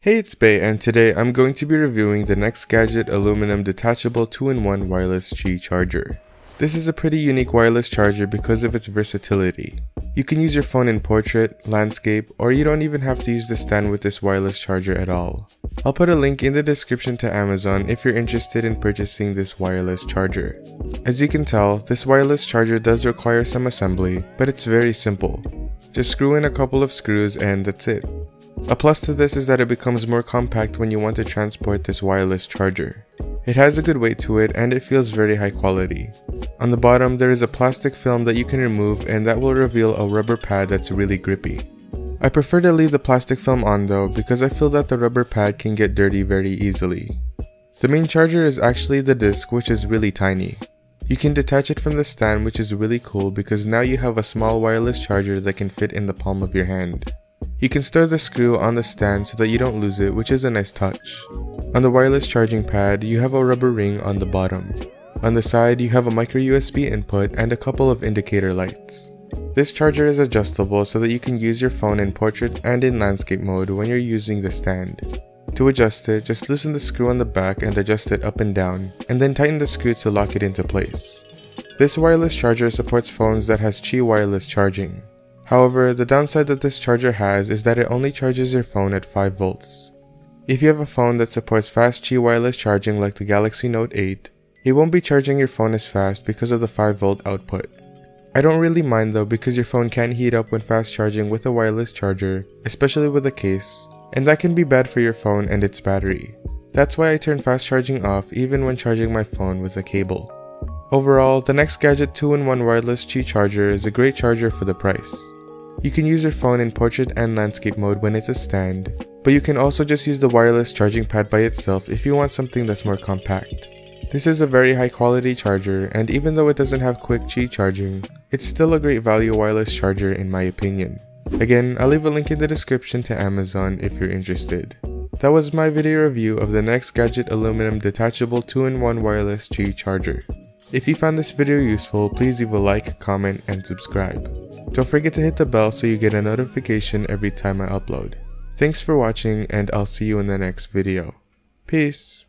Hey, it's Bey, and today I'm going to be reviewing the NEXGADGET aluminum detachable 2-in-1 wireless Qi charger. This is a pretty unique wireless charger because of its versatility. You can use your phone in portrait, landscape, or you don't even have to use the stand with this wireless charger at all. I'll put a link in the description to Amazon if you're interested in purchasing this wireless charger. As you can tell, this wireless charger does require some assembly, but it's very simple. Just screw in a couple of screws and that's it. A plus to this is that it becomes more compact when you want to transport this wireless charger. It has a good weight to it and it feels very high quality. On the bottom there is a plastic film that you can remove and that will reveal a rubber pad that's really grippy. I prefer to leave the plastic film on though because I feel that the rubber pad can get dirty very easily. The main charger is actually the disc, which is really tiny. You can detach it from the stand, which is really cool because now you have a small wireless charger that can fit in the palm of your hand. You can store the screw on the stand so that you don't lose it, which is a nice touch. On the wireless charging pad, you have a rubber ring on the bottom. On the side, you have a micro USB input and a couple of indicator lights. This charger is adjustable so that you can use your phone in portrait and in landscape mode when you're using the stand. To adjust it, just loosen the screw on the back and adjust it up and down, and then tighten the screw to lock it into place. This wireless charger supports phones that has Qi wireless charging. However, the downside that this charger has is that it only charges your phone at 5 volts. If you have a phone that supports fast Qi wireless charging like the Galaxy Note 8, it won't be charging your phone as fast because of the 5 volt output. I don't really mind though because your phone can heat up when fast charging with a wireless charger, especially with a case, and that can be bad for your phone and its battery. That's why I turn fast charging off even when charging my phone with a cable. Overall, the NEXGADGET 2-in-1 wireless Qi charger is a great charger for the price. You can use your phone in portrait and landscape mode when it's a stand, but you can also just use the wireless charging pad by itself if you want something that's more compact. This is a very high quality charger, and even though it doesn't have quick Qi charging, it's still a great value wireless charger in my opinion. Again, I'll leave a link in the description to Amazon if you're interested. That was my video review of the NEXGADGET aluminum detachable 2-in-1 wireless Qi charger. If you found this video useful, please leave a like, comment, and subscribe. Don't forget to hit the bell so you get a notification every time I upload. Thanks for watching, and I'll see you in the next video. Peace!